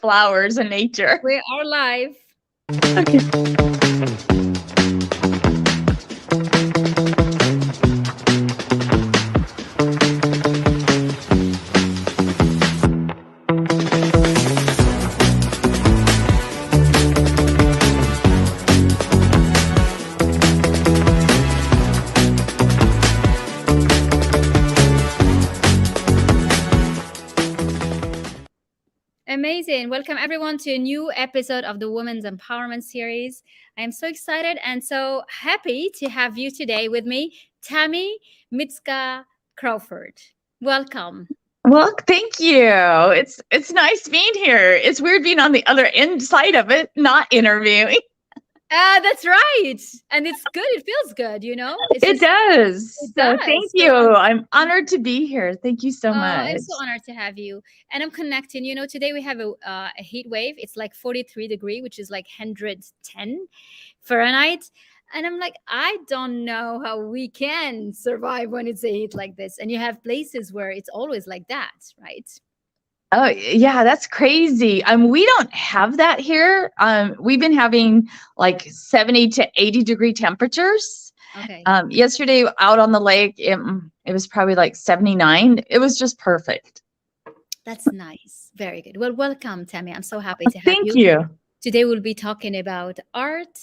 flowers and nature. We are live. Okay. Amazing. Welcome everyone to a new episode of the Women's Empowerment Series. I am so excited and so happy to have you today with me, Tammy Mitzka Crawford. Welcome. Well, thank you. It's nice being here. It's weird being on the other side of it, not interviewing. That's right. And it's good. It feels good, you know? It does. It So does. thank So you. I'm honored to be here. Thank you so much. I'm so honored to have you. And I'm connecting. You know, today we have a heat wave. It's like 43 degree, which is like 110 Fahrenheit. And I'm like, I don't know how we can survive when it's a heat like this. And you have places where it's always like that, right? Oh, yeah, that's crazy. We don't have that here. We've been having like 70 to 80 degree temperatures. Okay. Yesterday out on the lake, it was probably like 79. It was just perfect. That's nice. Very good. Well, welcome, Tammy. I'm so happy to have Thank you. Today we'll be talking about art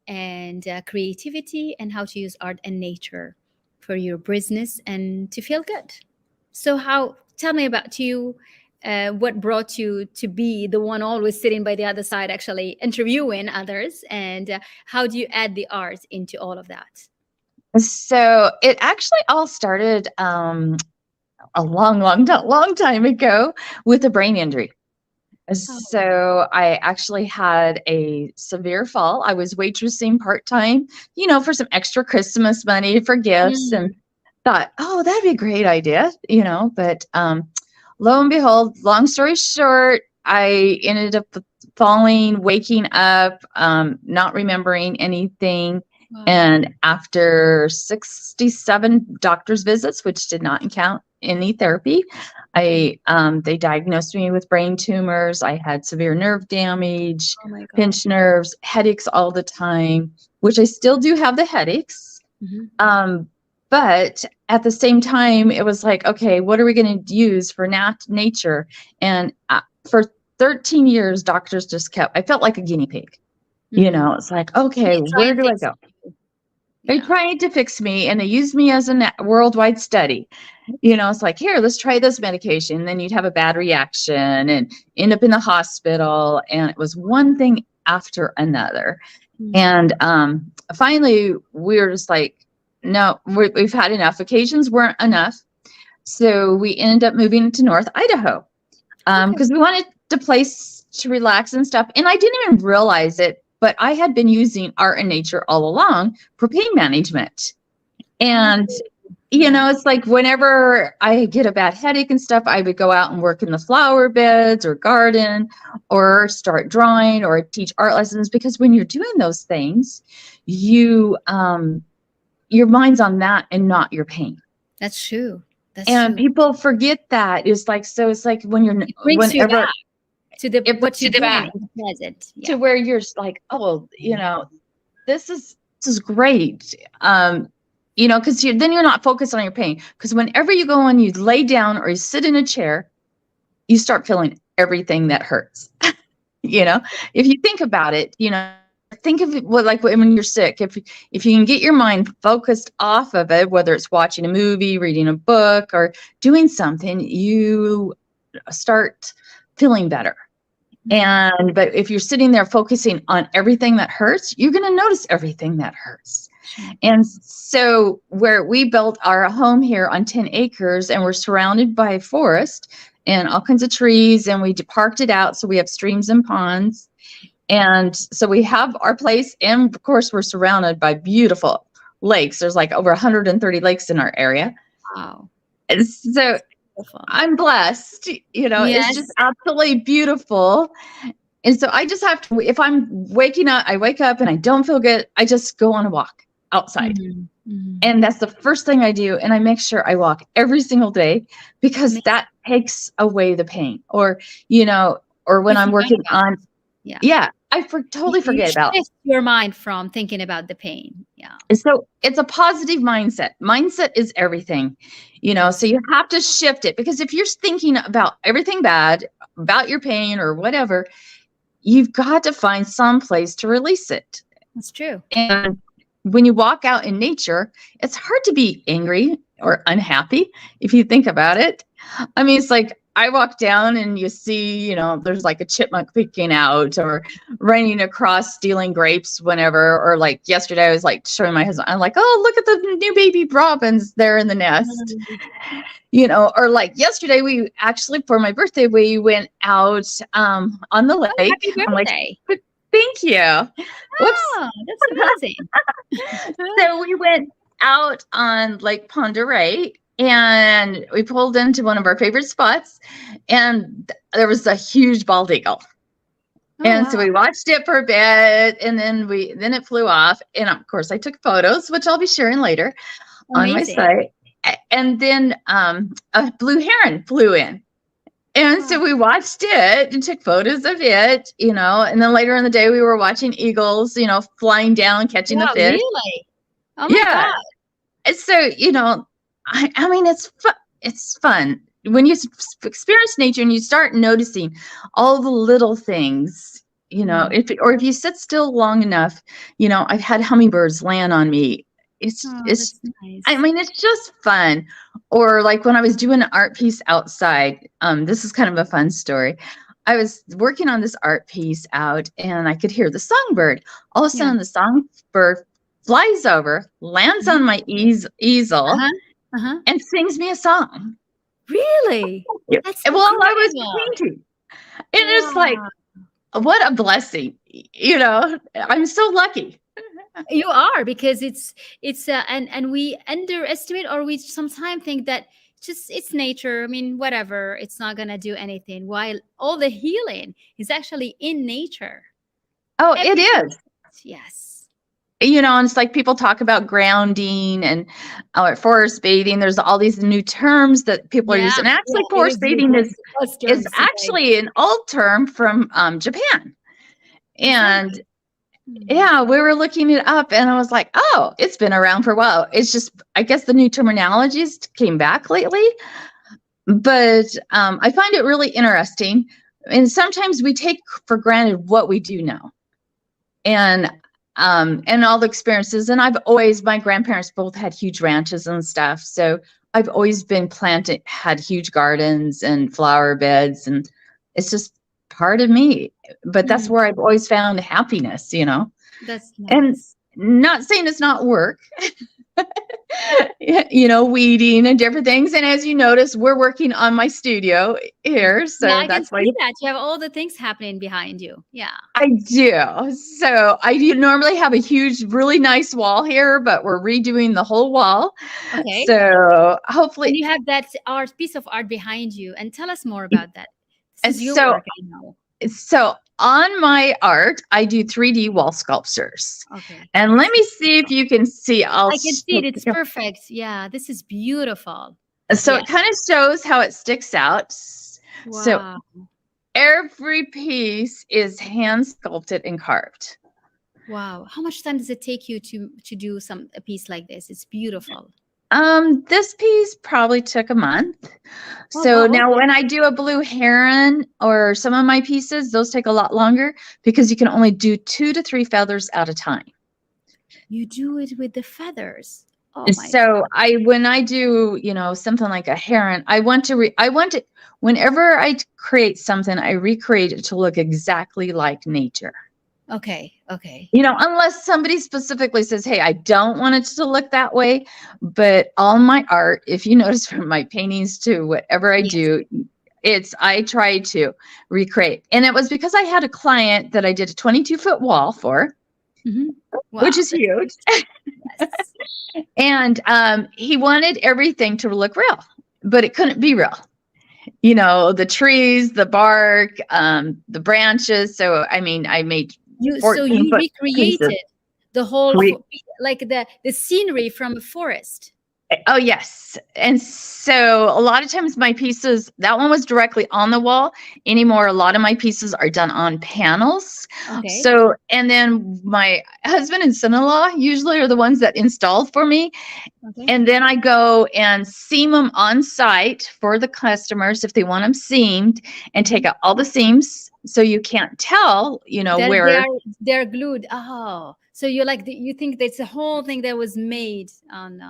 and creativity and how to use art and nature for your business and to feel good. So tell me about you. What brought you to be the one always sitting by the other side, actually interviewing others, and how do you add the art into all of that? So it actually all started a long time ago with a brain injury. So I actually had a severe fall. I was waitressing part-time, for some extra Christmas money for gifts, and thought, oh, that'd be a great idea, but lo and behold, long story short, I ended up falling, waking up, not remembering anything. Wow. And after 67 doctor's visits, which did not count any therapy, they diagnosed me with brain tumors. I had severe nerve damage, pinched nerves, headaches all the time, which I still do have the headaches. Mm-hmm. But at the same time, it was like, okay, what are we going to use for nature? And for 13 years, doctors just I felt like a guinea pig. Mm-hmm. It's like, okay, where do I go? They're trying to fix me, and they used me as a worldwide study. It's like, here, let's try this medication. And then you'd have a bad reaction and end up in the hospital. And it was one thing after another. Mm-hmm. And finally, we were just like, no, we've had enough. Occasions weren't enough. So we ended up moving to North Idaho because we wanted a place to relax and stuff. And I didn't even realize it, but I had been using art and nature all along for pain management. And, it's like whenever I get a bad headache and stuff, I would go out and work in the flower beds or garden or start drawing or teach art lessons, because when you're doing those things, your mind's on that and not your pain. That's true. People forget that. It's like when you're whenever to the present, to where you're like, oh, this is great. Because then you're not focused on your pain. Because whenever you go and you lay down or you sit in a chair, you start feeling everything that hurts. If you think about it, think of it like when you're sick. If you can get your mind focused off of it, whether it's watching a movie, reading a book, or doing something, you start feeling better. But if you're sitting there focusing on everything that hurts, you're going to notice everything that hurts. And so where we built our home here on 10 acres, and we're surrounded by forest and all kinds of trees, and we parked it out. So we have streams and ponds. And so we have our place, and of course we're surrounded by beautiful lakes. There's like over 130 lakes in our area. Wow. And so I'm blessed, It's just absolutely beautiful. And so I just have to, if I'm waking up, I wake up and I don't feel good, I just go on a walk outside. Mm-hmm. And that's the first thing I do. And I make sure I walk every single day, because that takes away the pain. Or or when You I'm forgot working about on, it. Yeah. yeah, totally You forget about. shift your mind from thinking about the pain. Yeah. So it's a positive mindset. Mindset is everything, Yes. so you have to shift it, because if you're thinking about everything bad, about your pain or whatever, you've got to find some place to release it. That's true. And when you walk out in nature, it's hard to be angry or unhappy if you think about it. I mean, it's like I walk down and you see, there's like a chipmunk peeking out or running across stealing grapes whenever. Or like yesterday, I was like showing my husband, I'm like, oh, look at the new baby robins there in the nest. Or like yesterday, we actually, for my birthday, we went out on the Oh, lake. happy I'm like, birthday. thank you. Whoops. Oh, that's amazing. So we went out on Lake Ponderay and we pulled into one of our favorite spots, and there was a huge bald eagle. Oh, And so wow. we watched it for a bit, and then it flew off. And of course I took photos, which I'll be sharing later on my Amazing. site. And then a blue heron flew in. And so Wow. we watched it and took photos of it, and then later in the day we were watching eagles, flying down, catching the Wow, fish. really? Oh my Yeah. God. And so, I mean, it's fun when you experience nature and you start noticing all the little things, if you sit still long enough, I've had hummingbirds land on me. It's, Oh, it's, that's nice. I mean, it's just fun. Or like when I was doing an art piece outside, this is kind of a fun story. I was working on this art piece out and I could hear the songbird. All of a sudden, the songbird flies over, lands on my easel, Uh-huh. Uh-huh. and sings me a song. Really? That's While I was incredible. painting. And it's like, what a blessing. I'm so lucky. You are, because it's and we underestimate, or we sometimes think that just it's nature. I mean, whatever, it's not gonna do anything. While all the healing is actually in nature. Oh, it Everything. is. Yes. And it's like people talk about grounding and forest bathing. There's all these new terms that people are using. And actually, forest bathing is actually an old term from Japan. And yeah, we were looking it up and I was like, oh, it's been around for a while. It's just, I guess the new terminologies came back lately. But I find it really interesting. And sometimes we take for granted what we do know. And all the experiences. And my grandparents both had huge ranches and stuff. So I've always been had huge gardens and flower beds. And it's just part of me. But that's where I've always found happiness, That's nice. And not saying it's not work, weeding and different things. And as you notice, we're working on my studio here. So yeah, I that's can why see that you have all the things happening behind you. Yeah. I do. So I do normally have a huge, really nice wall here, but we're redoing the whole wall. Okay. So hopefully. And you have that piece of art behind you. And tell us more about that. This is your work, I know. So on my art, I do 3D wall sculptures. Okay. And let me see if you can see. I can see it. It's perfect. Yeah, this is beautiful. So it kind of shows how it sticks out. Wow. So every piece is hand sculpted and carved. Wow. How much time does it take you to do a piece like this? It's beautiful. This piece probably took a month. So now when I do a blue heron or some of my pieces, those take a lot longer because you can only do 2 to 3 feathers at a time. You do it with the feathers. Oh my God. When I do, something like a heron, I want to, whenever I create something, I recreate it to look exactly like nature. Okay. Okay. Unless somebody specifically says, hey, I don't want it to look that way. But all my art, if you notice from my paintings to whatever I do, I try to recreate. And it was because I had a client that I did a 22-foot wall for, which is huge. Yes. And he wanted everything to look real, but it couldn't be real. The trees, the bark, the branches. So, I mean, I made you recreated the whole, like the scenery from a forest. Oh, yes. And so a lot of times my pieces, that one was directly on the wall. Anymore, a lot of my pieces are done on panels. Okay. So, and then my husband and son-in-law usually are the ones that install for me. Okay. And then I go and seam them on site for the customers if they want them seamed, and take Mhm. out all the seams so you can't tell, That where. they're glued. Oh, so you're like you think that's a whole thing that was made on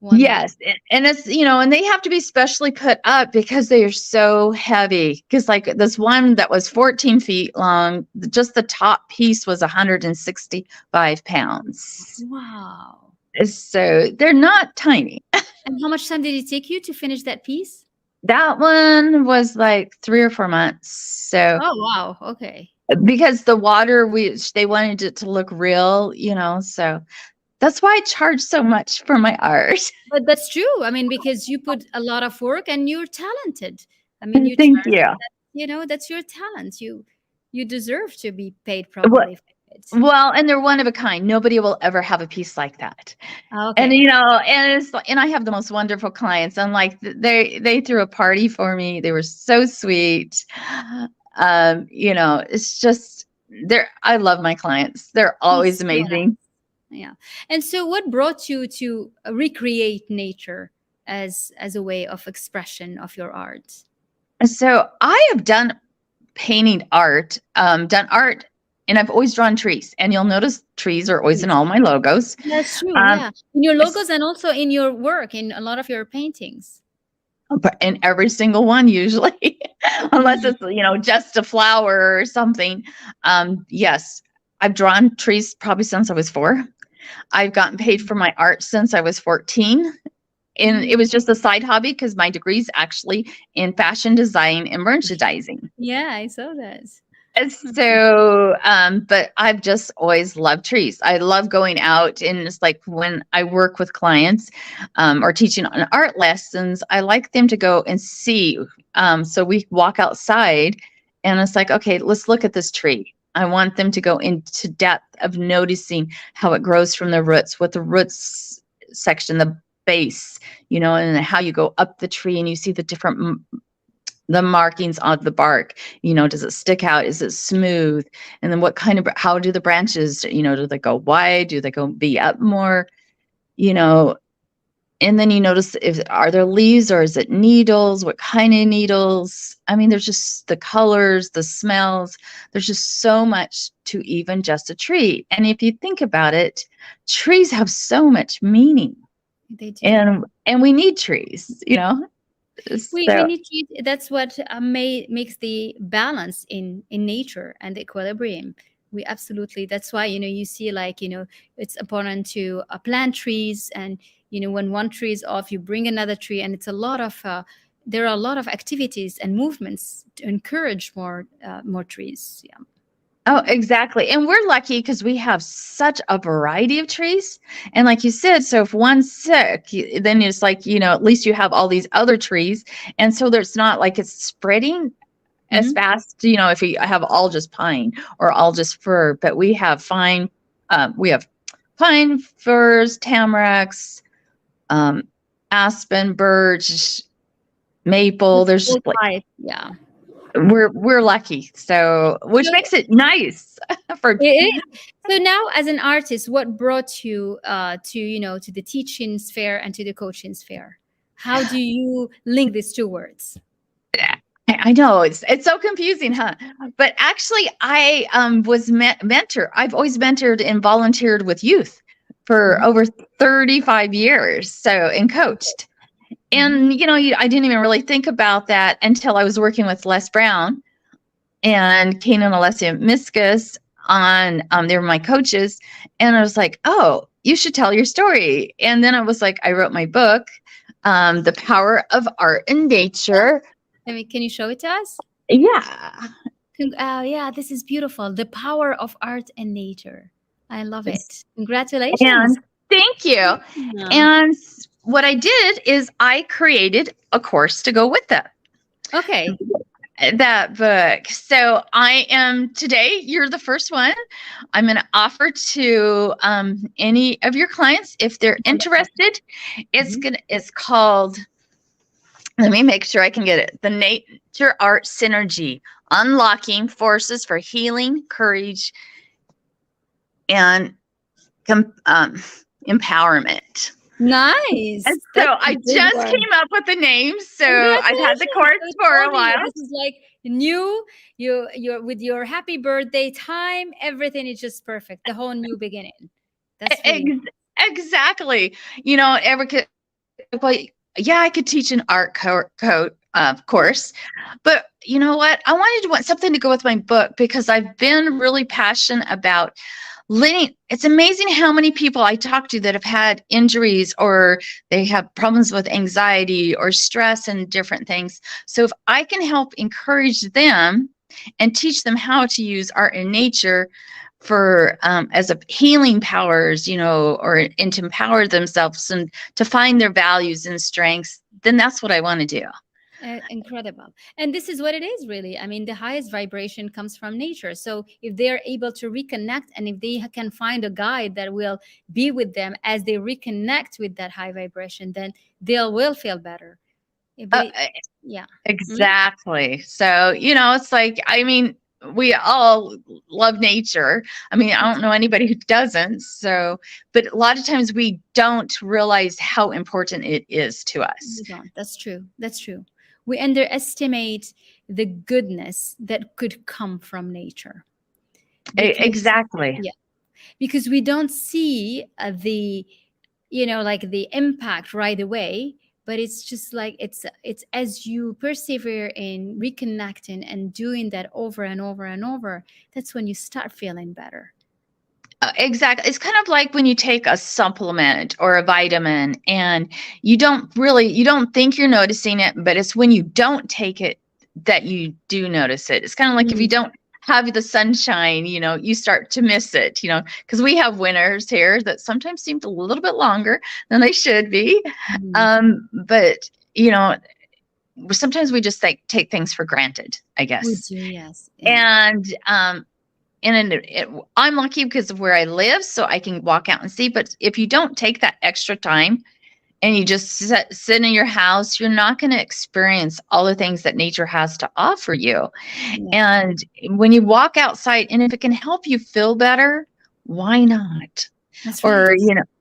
one day. Yes, and it's, and they have to be specially put up because they are so heavy. Because like this one that was 14 feet long, just the top piece was 165 pounds. Wow. So they're not tiny. And how much time did it take you to finish that piece? That one was like 3 or 4 months. So Oh, wow. Okay. because the water, they wanted it to look real, so that's why I charge so much for my art. But that's true. I mean, because you put a lot of work and you're talented. I mean, you Thank charge, you. that's your talent. You deserve to be paid Well, properly for it. well, and they're one of a kind. Nobody will ever have a piece like that. And Okay. and I have the most wonderful clients. And like they threw a party for me. They were so sweet. It's just I love my clients. They're always That's so nice. amazing. Yeah. And so what brought you to recreate nature as a way of expression of your art? So I have done painting art, done art, and I've always drawn trees. And you'll notice trees are always in all my logos. That's true. Um, Yeah. In your logos and also in your work, in a lot of your paintings. but in every single one, usually, unless Mhm. it's, just a flower or something. Yes, I've drawn trees probably since I was 4. I've gotten paid for my art since I was 14. And it Mhm. was just a side hobby because my degree's actually in fashion design and merchandising. Yeah, I saw that. And so, but I've just always loved trees. I love going out, and it's like when I work with clients, or teaching on art lessons, I like them to go and see. So we walk outside, and it's like, okay, let's look at this tree. I want them to go into depth of noticing how it grows from the roots, what the roots section, the base, and how you go up the tree and you see the different the markings on the bark. Does it stick out? Is it smooth? And then how do the branches, do they go wide? Do they go be up more? you know and then you notice, if are there leaves or is it needles? What kind of needles? I mean, there's just the colors, the smells. There's just so much to even just a tree. And if you think about it, trees have so much meaning, They do. and we need trees, We so. need to, that's what makes the balance in nature and the equilibrium. We absolutely, that's why, you see, like, it's important to plant trees, and when one tree is off, you bring another tree, and it's a lot of there are a lot of activities and movements to encourage more trees. Yeah. Oh, exactly. And we're lucky because we have such a variety of trees. And like you said, so if one's sick, then it's like, at least you have all these other trees. And so there's not like it's spreading as Hmm. fast, if you have all just pine or all just fir, but we have pine, firs, tamaracks, um, aspen, birch, maple. It's There's full just like, type. Yeah. we're lucky. So, which So makes it nice for. it is. So now, as an artist, what brought you to the teaching sphere and to the coaching sphere? How do you link these two words? I know it's so confusing, huh? But actually, I was mentor. I've always mentored and volunteered with youth for Mhm, over 35 years. So, and coached. mhm. And I didn't even really think about that until I was working with Les Brown and Kane and Alessia Miskus on. They were my coaches, and I was like, oh, you should tell your story. And then I was like, I wrote my book, The Power of Art and Nature. I mean, can you show it to us? Yeah. Yeah, this is beautiful. The power of art and nature. I love it. And Congratulations. thank you. Yeah. And what I did is I created a course to go with it. Okay. that book. So I am today, you're the first one. I'm going to offer to any of your clients if they're Oh, that's awesome. interested. Mhm. It's called, let me make sure I can get it. The Nature Art Synergy: Unlocking Forces for Healing, Courage, and Empowerment. And Nice. so That's a I big just one. came up with the name. So I've had the Congratulations. course So I for a told you while. this is like new. You're with your happy birthday time. Everything is just perfect. The whole new beginning. That's really Ex- exactly. Erica, well, yeah, I could teach an art nice. course, but you know what? I wanted to want something to go with my book because I've been really passionate about letting. It's amazing how many people I talk to that have had injuries or they have problems with anxiety or stress and different things. So if I can help encourage them and teach them how to use art and nature for as a healing powers, or and to empower themselves and to find their values and strengths, then that's what I want to do. Incredible. And this is what it is, really. I mean, the highest vibration comes from nature. So if they're able to reconnect and if they can find a guide that will be with them as they reconnect with that high vibration, then they will feel better. Uh, But yeah. Mhm. exactly. So, it's like, I mean, we all love nature. I mean, I don't know anybody who doesn't. So, but a lot of times we don't realize how important it is to us. We don't. That's true. That's true. We underestimate the goodness that could come from nature because, Exactly. yeah, because we don't see the, like the impact right away. But it's just like it's as you persevere in reconnecting and doing that over and over and over, that's when you start feeling better. Exactly. It's kind of like when you take a supplement or a vitamin and you don't think you're noticing it, but it's when you don't take it that you do notice it. It's kind of like if you Mm, don't have the sunshine, you start to miss it, because we have winters here that sometimes seem a little bit longer than they should be. mhm. But, sometimes we just take things for granted, I We guess. do, yes, yeah. And I'm lucky because of where I live, so I can walk out and see. But if you don't take that extra time and you just sit in your house, you're not going to experience all the things that nature has to offer you. Yeah, And when you walk outside, and if it can help you feel better, why not? that's right.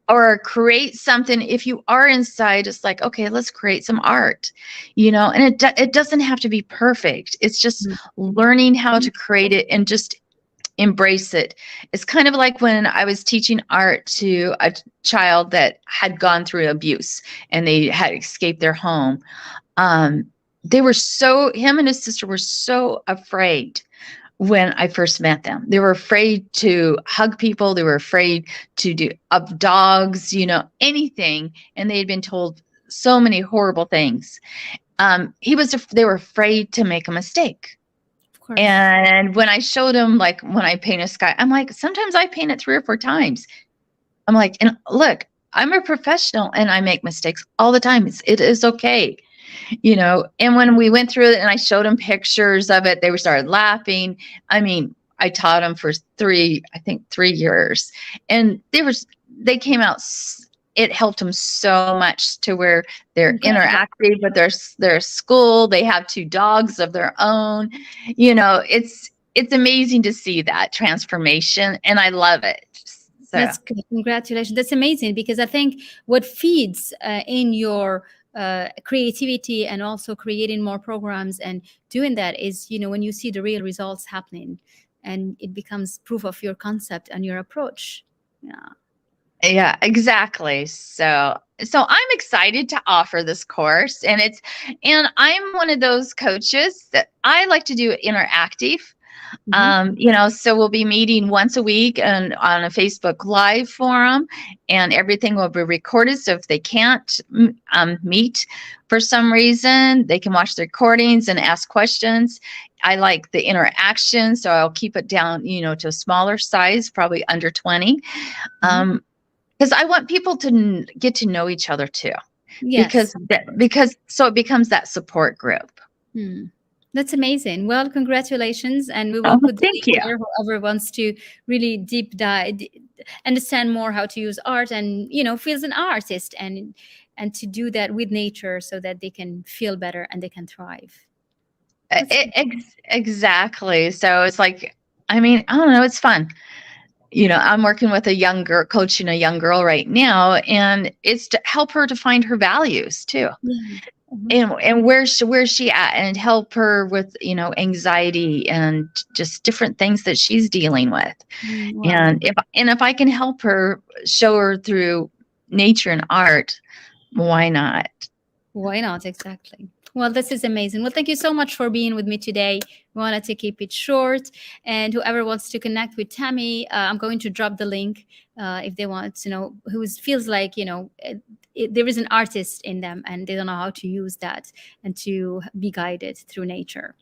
Or create something. If you are inside, it's like, okay, let's create some art, and it doesn't have to be perfect. It's just learning how to create it and just embrace it. It's kind of like when I was teaching art to a child that had gone through abuse and they had escaped their home. Um, him and his sister were so afraid when I first met them. They were afraid to hug people. They were afraid to do of dogs, anything. And they had been told so many horrible things. They were afraid to make a mistake. Of course. And when I showed him, like when I paint a sky, I'm like, sometimes I paint it 3 or 4 times. I'm like, and look, I'm a professional and I make mistakes all the time. It is okay, And when we went through it and I showed them pictures of it, they started laughing. I mean, I taught them for 3 years, and they came out. It helped them so much to where they're Incredible. interactive with their school. They have 2 dogs of their own. It's amazing to see that transformation, and I love it. So That's good. Congratulations. That's amazing because I think what feeds in your creativity and also creating more programs and doing that is, when you see the real results happening and it becomes proof of your concept and your approach. Yeah. yeah, exactly. So I'm excited to offer this course, and I'm one of those coaches that I like to do interactive. Hmm. So we'll be meeting once a week and on a Facebook Live forum, and everything will be recorded. So if they can't meet for some reason, they can watch the recordings and ask questions. I like the interaction, so I'll keep it down, to a smaller size, probably under 20. Hmm. Because I want people to get to know each other too, Yes. because so it becomes that support group. Hmm. That's amazing. Well, congratulations, and we will Oh, put the thank link you. there. Whoever wants to really deep dive, understand more how to use art, and feels an artist, and to do that with nature, so that they can feel better and they can thrive. That's Exactly. So it's like, I mean, I don't know, it's fun. I'm working with a young girl, coaching a young girl right now, and it's to help her to find her values too. yeah. Mhm. And where's she at, and help her with, anxiety and just different things that she's dealing with. Wow. And if I can help her, show her through nature and art, why not? Why not? Exactly. Well, this is amazing. Well, thank you so much for being with me today. We wanted to keep it short. And whoever wants to connect with Tammy, I'm going to drop the link if they want to know who feels like, there is an artist in them and they don't know how to use that and to be guided through nature.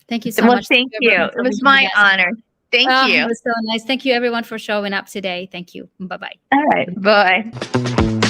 Thank you so Well, much. Thank thank you, you. everyone, It for was being with my us. honor. Thank Oh, it you. was so nice. Thank you, everyone, for showing up today. Thank you. Bye bye. All right. Bye.